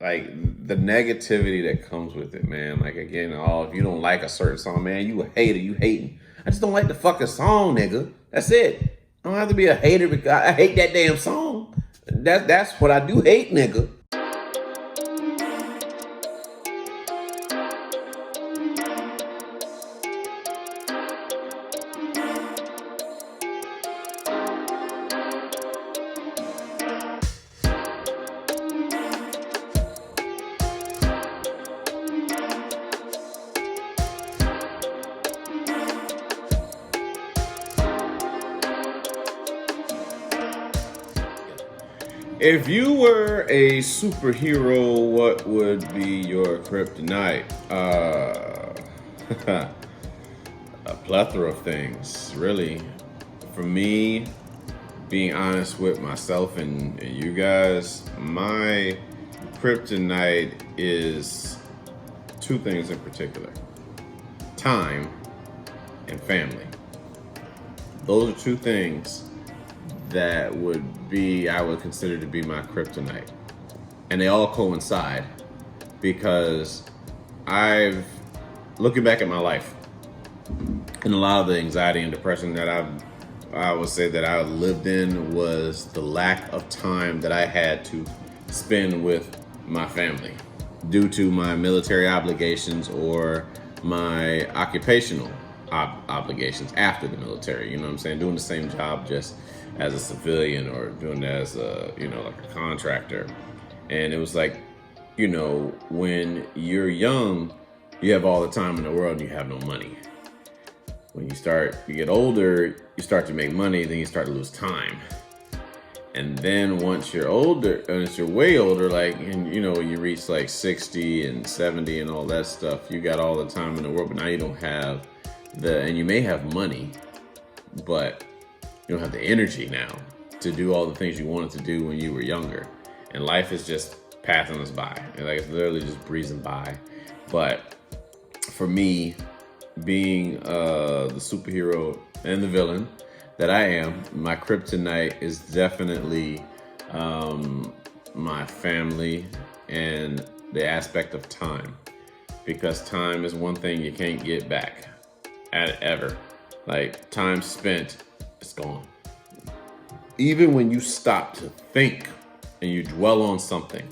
like the negativity that comes with it, man. Like again, if you don't like a certain song, man, you a hater, you hating. I just don't like the fucking song, nigga. That's it. I don't have to be a hater because I hate that damn song. That's what I do hate, nigga. If you were a superhero, what would be your kryptonite? A plethora of things, really. For me, being honest with myself and you guys, my kryptonite is two things in particular: time and family. Those are two things that I would consider to be my kryptonite. And they all coincide because looking back at my life and a lot of the anxiety and depression that I would say that I lived in was the lack of time that I had to spend with my family due to my military obligations or my occupational obligations after the military. You know what I'm saying? Doing the same job just as a civilian or doing it as like a contractor. And it was like, when you're young, you have all the time in the world and you have no money. When you get older, you start to make money, then you start to lose time. And then once you're older, once you're way older, you reach like 60 and 70 and all that stuff, you got all the time in the world, but now you don't have and you may have money, but you don't have the energy now to do all the things you wanted to do when you were younger. And life is just passing us by. It's literally just breezing by. But for me, being the superhero and the villain that I am, my kryptonite is definitely my family and the aspect of time. Because time is one thing you can't get back ever. Like, time spent, it's gone. Even when you stop to think and you dwell on something,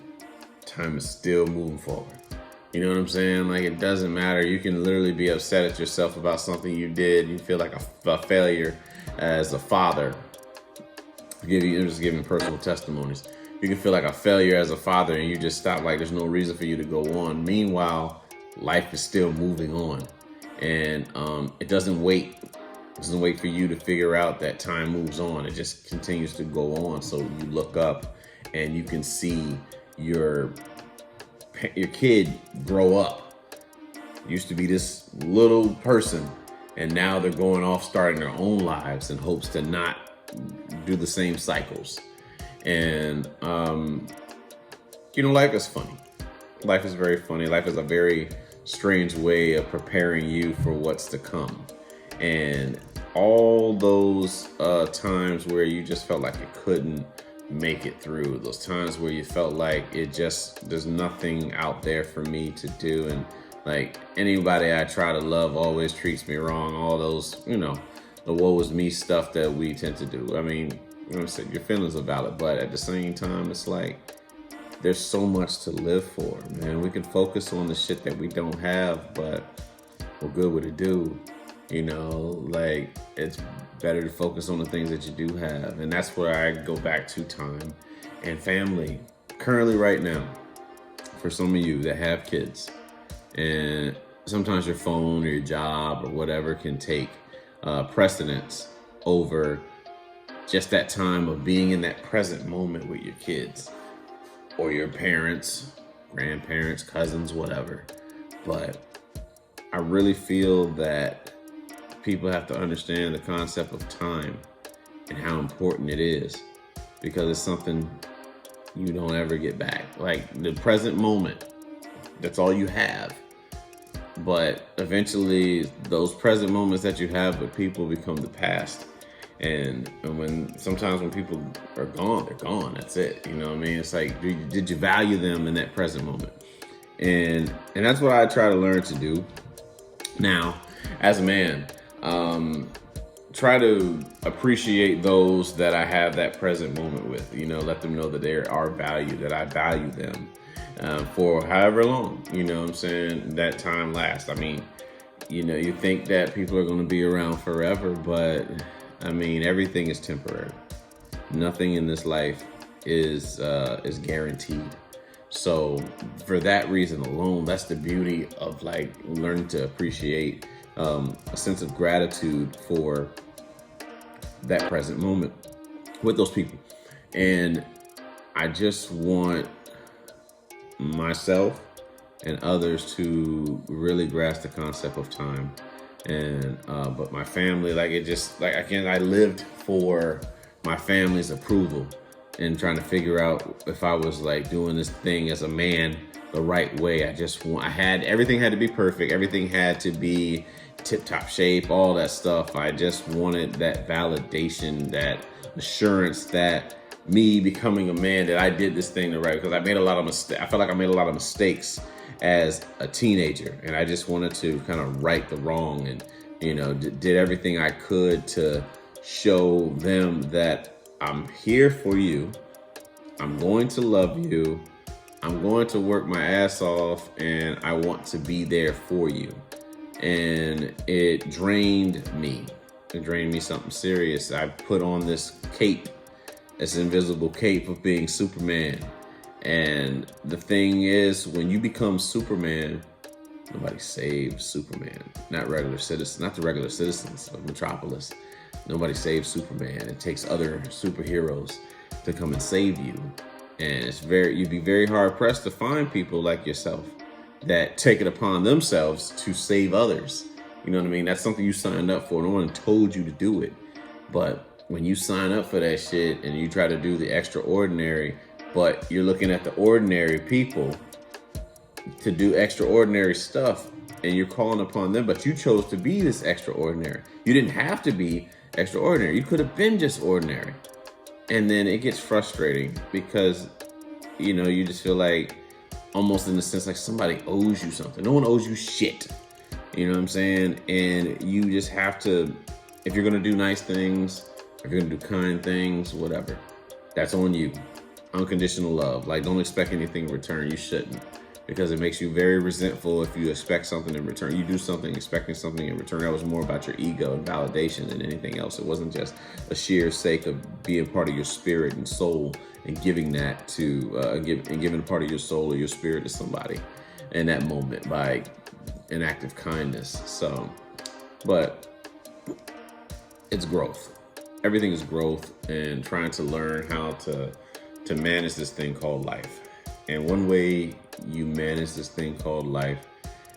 time is still moving forward. You know what I'm saying? Like, it doesn't matter. You can literally be upset at yourself about something you did. You feel like a failure as a father. I'm just giving personal testimonies. You can feel like a failure as a father and you just stop, like there's no reason for you to go on. Meanwhile, life is still moving on. And it doesn't wait. It doesn't wait for you to figure out that time moves on. It just continues to go on. So you look up and you can see your kid grow up. Used to be this little person, and now they're going off starting their own lives in hopes to not do the same cycles. And life is funny. Life is very funny. Life is a very strange way of preparing you for what's to come. And all those times where you just felt like you couldn't make it through, those times where you felt like there's nothing out there for me to do, and like anybody I try to love always treats me wrong, all those, the woe is me stuff that we tend to do. I mean, your feelings are valid, but at the same time, it's like there's so much to live for, man. We can focus on the shit that we don't have, but what good would it do? Like, it's better to focus on the things that you do have. And that's where I go back to time and family. Currently, right now, for some of you that have kids, and sometimes your phone or your job or whatever can take precedence over just that time of being in that present moment with your kids or your parents, grandparents, cousins, whatever. But I really feel that people have to understand the concept of time and how important it is, because it's something you don't ever get back. Like, the present moment, that's all you have. But eventually those present moments that you have with people become the past. And when sometimes when people are gone, they're gone. That's it. You know what I mean? It's like, did you value them in that present moment? And that's what I try to learn to do now as a man. Try to appreciate those that I have that present moment with. You know, let them know that they are valued, that I value them for however long, you know what I'm saying, that time lasts. I mean, you know, you think that people are going to be around forever, but I mean, everything is temporary. Nothing in this life is guaranteed. So for that reason alone, that's the beauty of like learning to appreciate a sense of gratitude for that present moment with those people. And I just want myself and others to really grasp the concept of time. And but my family, like, it just, like, again, I lived for my family's approval and trying to figure out if I was like doing this thing as a man the right way. Everything had to be perfect. Everything had to be tip-top shape, all that stuff. I just wanted that validation, that assurance that me becoming a man, that I did this thing the right, because I made a lot of mistakes. I felt like I made a lot of mistakes as a teenager, and I just wanted to kind of right the wrong, and, you know, did everything I could to show them that I'm here for you. I'm going to love you. I'm going to work my ass off, and I want to be there for you. And it drained me. It drained me something serious. I put on this cape, this invisible cape of being Superman. And the thing is, when you become Superman, nobody saves Superman. Not the regular citizens of Metropolis. Nobody saves Superman. It takes other superheroes to come and save you. And you'd be very hard pressed to find people like yourself that take it upon themselves to save others. You know what I mean? That's something you signed up for. No one told you to do it. But when you sign up for that shit and you try to do the extraordinary, but you're looking at the ordinary people to do extraordinary stuff, and you're calling upon them, but you chose to be this extraordinary. You didn't have to be extraordinary. You could have been just ordinary. And then it gets frustrating because, you know, you just feel like, almost in the sense like somebody owes you something. No one owes you shit. You know what I'm saying? And you just have to, if you're going to do nice things, if you're going to do kind things, whatever, that's on you. Unconditional love. Like, don't expect anything in return. You shouldn't, because it makes you very resentful if you expect something in return. You do something expecting something in return. That was more about your ego and validation than anything else. It wasn't just a sheer sake of being part of your spirit and soul and giving that to giving a part of your soul or your spirit to somebody in that moment by an act of kindness. So, but it's growth. Everything is growth, and trying to learn how to manage this thing called life. And one way you manage this thing called life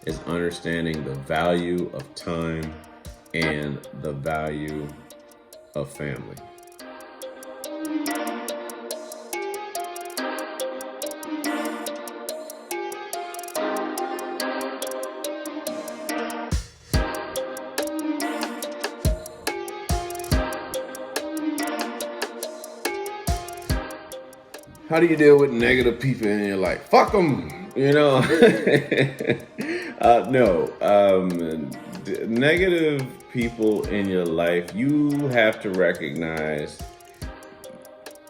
is understanding the value of time and the value of family. How do you deal with negative people in your life? Fuck them, you know? Negative people in your life, you have to recognize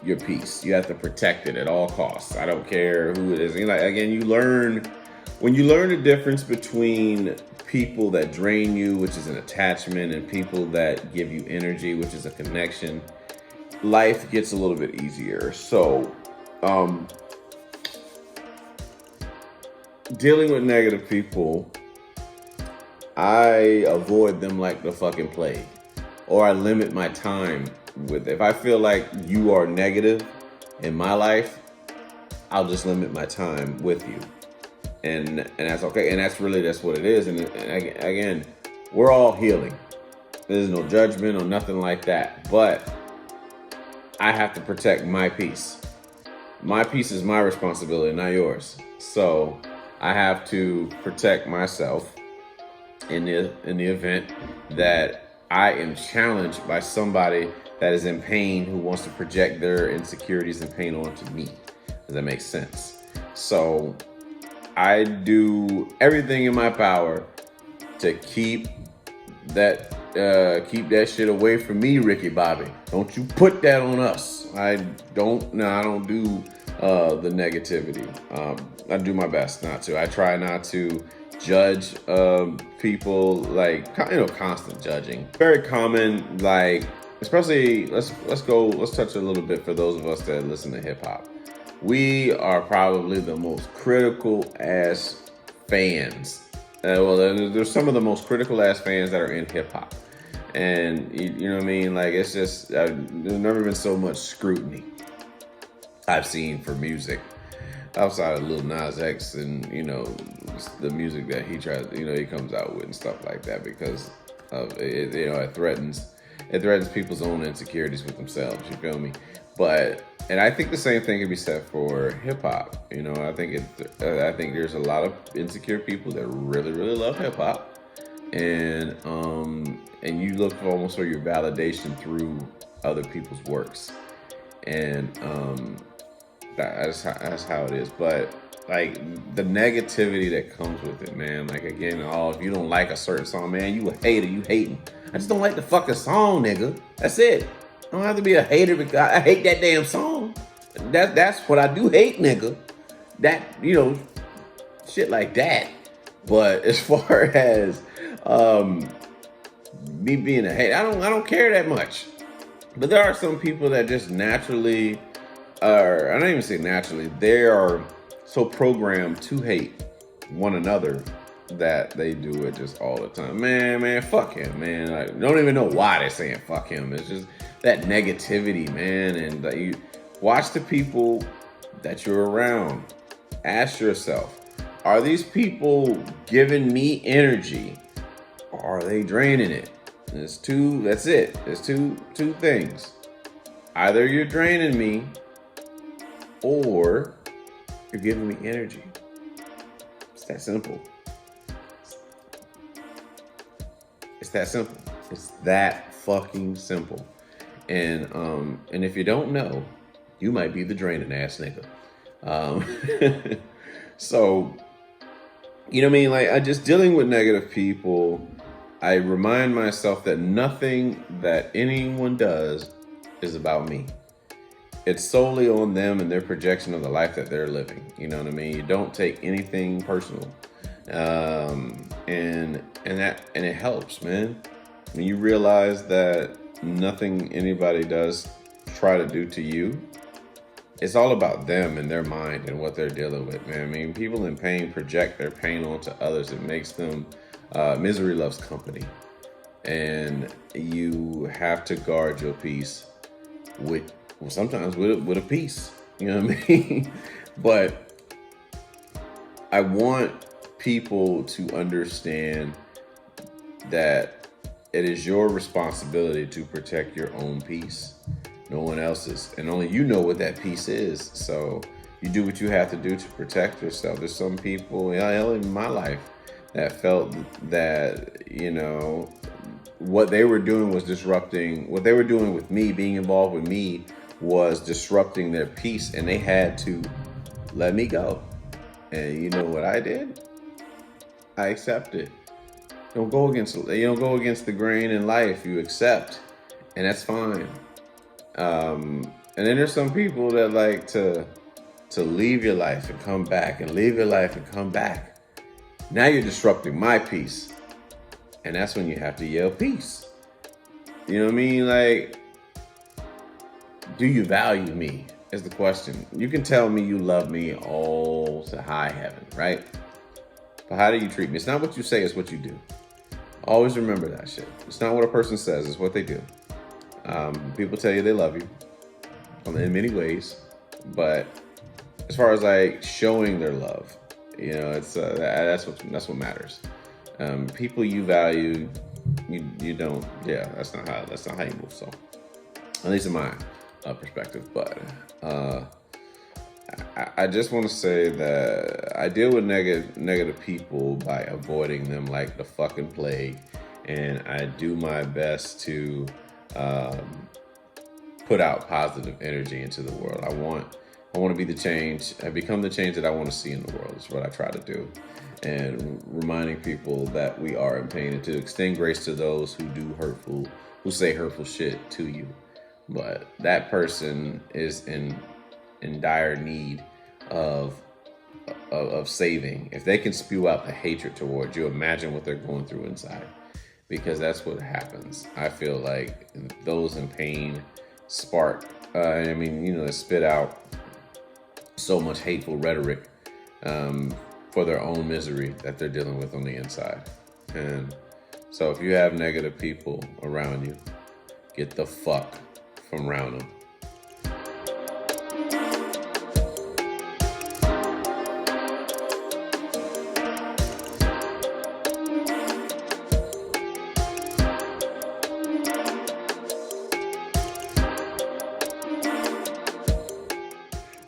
your peace. You have to protect it at all costs. I don't care who it is. You know, again, when you learn the difference between people that drain you, which is an attachment, and people that give you energy, which is a connection, life gets a little bit easier. So, dealing with negative people, I avoid them like the fucking plague, or I limit my time with. If I feel like you are negative in my life, I'll just limit my time with you, and that's okay. And that's what it is. And again, we're all healing. There's no judgment or nothing like that. But I have to protect my peace. My peace is my responsibility, not yours. So I have to protect myself in the event that I am challenged by somebody that is in pain who wants to project their insecurities and pain onto me. Does that make sense? So I do everything in my power to keep that shit away from me, Ricky Bobby. Don't you put that on us. I don't do the negativity. I do my best not to. I try not to judge people, like, constant judging. Very common, like, especially let's touch a little bit for those of us that listen to hip hop. We are probably the most critical ass fans. Well, there's some of the most critical ass fans that are in hip hop, and you know what I mean. Like, it's just there's never been so much scrutiny I've seen for music outside of Lil Nas X and the music that he comes out with and stuff like that, because of it. It threatens people's own insecurities with themselves. You feel me? And I think the same thing can be said for hip hop. I think there's a lot of insecure people that really, really love hip hop, and you look almost for your validation through other people's works, and that's how it is. But like the negativity that comes with it, man. Like, again, if you don't like a certain song, man, you a hater. You hating. I just don't like the fucking song, nigga. That's it. I don't have to be a hater because I hate that damn song. That's what I do hate, nigga. That, shit like that. But as far as me being a hater, I don't care that much. But there are some people that just naturally, I don't even say naturally, they are so programmed to hate one another that they do it just all the time. Man, fuck him, man. I don't even know why they're saying fuck him. It's just that negativity, man. And you watch the people that you're around. Ask yourself, are these people giving me energy, or are they draining it? That's it. There's two things. Either you're draining me, or you're giving me energy. It's that simple. It's that simple. It's that fucking simple. And if you don't know, you might be the draining ass nigga. So, you know what I mean? Like, I just dealing with negative people, I remind myself that nothing that anyone does is about me. It's solely on them and their projection of the life that they're living. You know what I mean? You don't take anything personal. And it helps, man. When you realize that nothing anybody does try to do to you, it's all about them and their mind and what they're dealing with, man. I mean, people in pain project their pain onto others. It makes them, misery loves company. And you have to guard your peace sometimes with a peace. You know what I mean? But I want people to understand that it is your responsibility to protect your own peace, no one else's, and only you know what that peace is. So you do what you have to do to protect yourself. There's some people in my life that felt that what they were doing was disrupting. What they were doing with me, being involved with me, was disrupting their peace, and they had to let me go. And you know what I did? I accepted. Don't go against the grain in life. You accept, and that's fine. And then there's some people that like to leave your life and come back, and leave your life and come back. Now you're disrupting my peace, and that's when you have to yell peace. You know what I mean? Like, do you value me? Is the question. You can tell me you love me all to high heaven, right? But how do you treat me? It's not what you say, it's what you do. Always remember that shit. It's not what a person says, it's what they do. People tell you they love you in many ways, but as far as like showing their love, it's that's what matters. People you value, you don't. Yeah, that's not how you move. So, at least in my perspective, but I just want to say that I deal with negative people by avoiding them like the fucking plague, and I do my best to put out positive energy into the world. I want to be the change. I become the change that I want to see in the world. Is what I try to do, and reminding people that we are in pain, and to extend grace to those who say hurtful shit to you. But that person is in dire need of saving. If they can spew out the hatred towards you, imagine what they're going through inside, because that's what happens. I feel like those in pain spark. They spit out so much hateful rhetoric for their own misery that they're dealing with on the inside. And so if you have negative people around you, get the fuck from around them.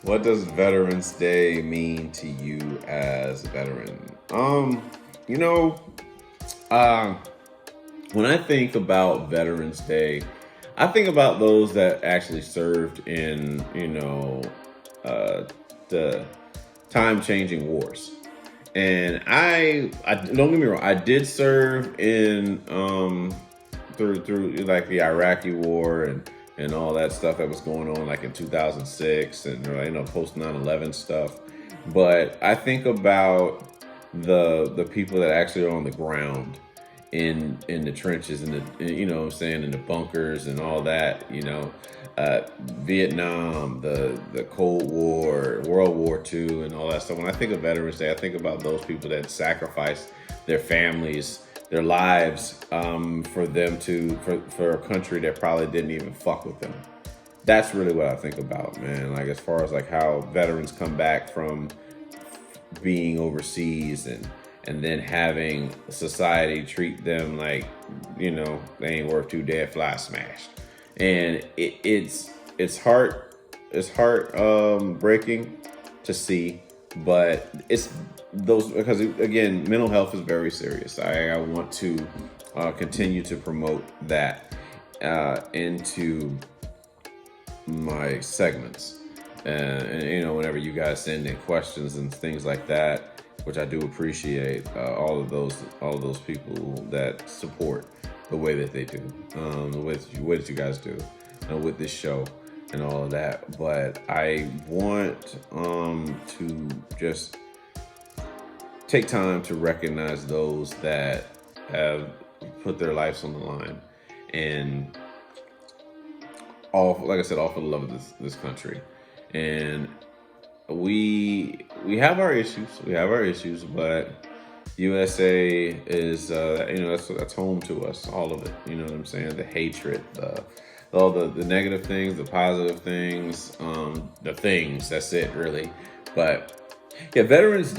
What does Veterans Day mean to you as a veteran? When I think about Veterans Day, I think about those that actually served in, the time-changing wars. And I don't get me wrong, I did serve in through like the Iraqi War and all that stuff that was going on like in 2006 and post 9/11 stuff. But I think about the people that actually are on the ground in the trenches and in the bunkers and all that, Vietnam, the Cold War, World War II, and all that stuff. When I think of Veterans Day, I think about those people that sacrificed their families, their lives, for a country that probably didn't even fuck with them. That's really what I think about, man. Like, as far as like how veterans come back from being overseas and then having society treat them like, they ain't worth two dead flies smashed. And it's heart breaking to see, but it's those, because again, mental health is very serious. I want to continue to promote that into my segments, and whenever you guys send in questions and things like that, which I do appreciate, all of those people that support the way that they do, the way that you guys do, with this show and all of that. But I want to just take time to recognize those that have put their lives on the line, and all for the love of this country. And we have our issues, but USA is that's home to us, all of it. You know what I'm saying? The hatred, all the negative things, the positive things, the things. That's it, really. But yeah, Veterans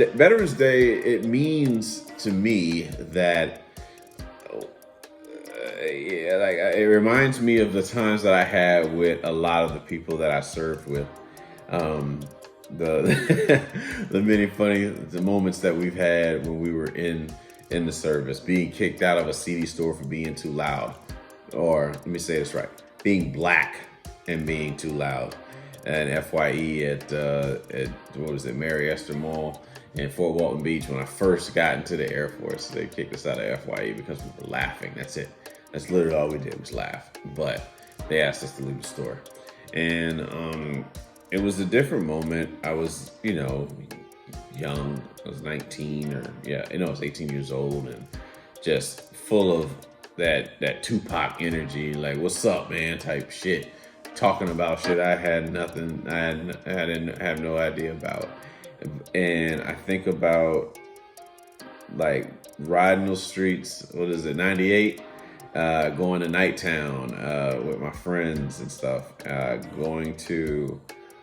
Day, it means to me that it reminds me of the times that I had with a lot of the people that I served with. The many funny moments that we've had when we were in the service, being kicked out of a CD store for being too loud, or let me say this right, being black and being too loud. And FYE at what was it, Mary Esther Mall in Fort Walton Beach, when I first got into the Air Force, they kicked us out of FYE because we were laughing. That's it. That's literally all we did, was laugh. But they asked us to leave the store, and it was a different moment. I was, young. I was 19 I was 18 years old, and just full of that Tupac energy, like, what's up, man, type shit. Talking about shit I didn't have no idea about. And I think about, like, riding those streets, 98? Going to Nighttown with my friends and stuff, going to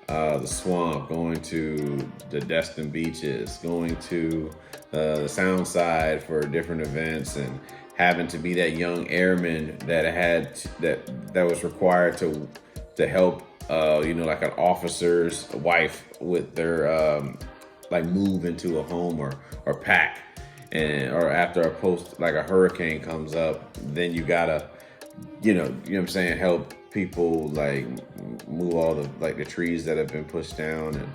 the swamp, going to the Destin beaches, going to the Sound Side for different events, and having to be that young airman that was required to help like an officer's wife with their move into a home or pack. and or after a post like a hurricane comes up, then you gotta, you know what I'm saying, help people like move all the like the trees that have been pushed down, and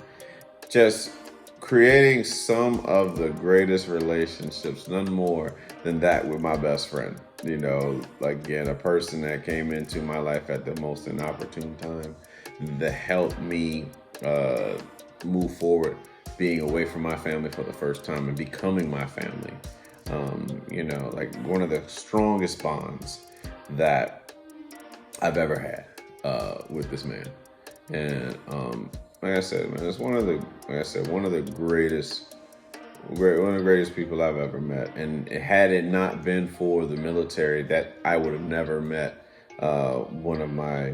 just creating some of the greatest relationships, none more than that with my best friend. Like again, a person that came into my life at the most inopportune time that helped me move forward, being away from my family for the first time and becoming my family. Like one of the strongest bonds that I've ever had with this man. And like I said, man, it's one of the one of the greatest people I've ever met. And had it not been for the military, that I would have never met one of my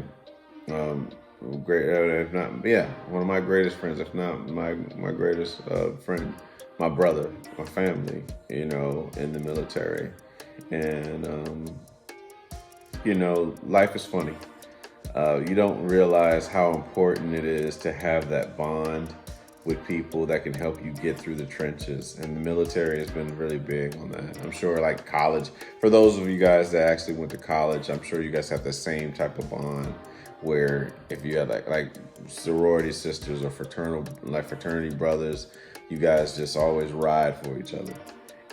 if not, yeah, one of my greatest friends, if not my greatest friend, my brother, my family, in the military. And life is funny. You don't realize how important it is to have that bond with people that can help you get through the trenches. And the military has been really big on that. I'm sure like college, for those of you guys that actually went to college, I'm sure you guys have the same type of bond where if you had like sorority sisters or fraternity brothers, you guys just always ride for each other.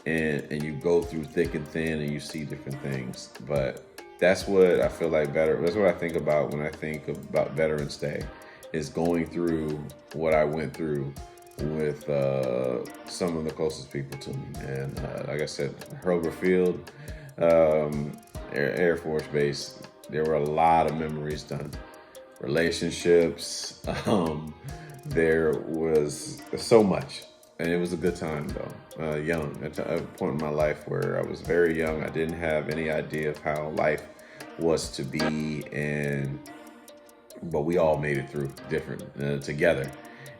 And you go through thick and thin and you see different things. But that's what I feel like that's what I think about when I think about Veterans Day, is going through what I went through with some of the closest people to me. And like I said, Hurlburt Field, Air Force Base, there were a lot of memories done. Relationships, there was so much. And it was a good time though, young, at a point in my life where I was very young. I didn't have any idea of how life was to be, but we all made it through together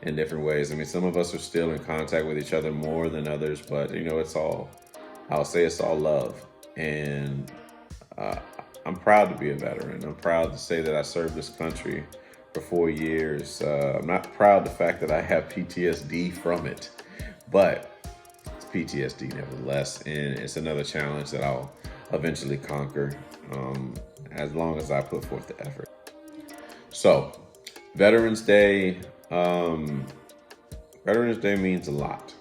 in different ways. I mean, some of us are still in contact with each other more than others, but I'll say it's all love. And I'm proud to be a veteran. I'm proud to say that I served this country for 4 years. I'm not proud of the fact that I have PTSD from it, but it's PTSD nevertheless, and it's another challenge that I'll eventually conquer as long as I put forth the effort. So, Veterans Day. Veterans Day means a lot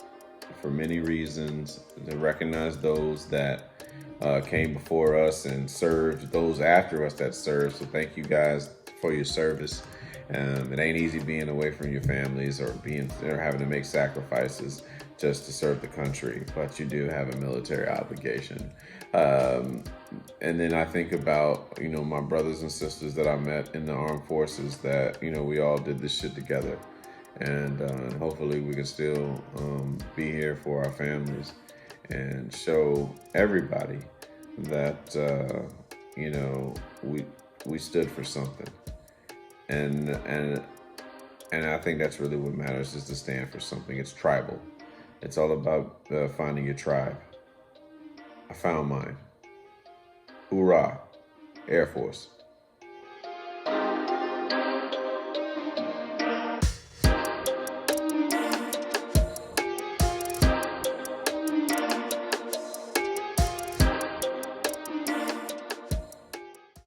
for many reasons. To recognize those that came before us and served, those after us that served. So thank you guys for your service. It ain't easy being away from your families or having to make sacrifices just to serve the country, but you do have a military obligation. And then I think about, my brothers and sisters that I met in the armed forces that, we all did this shit together. And hopefully we can still be here for our families and show everybody that, we stood for something. And I think that's really what matters, is to stand for something. It's tribal. It's all about finding your tribe. I found mine. Hoorah, Air Force.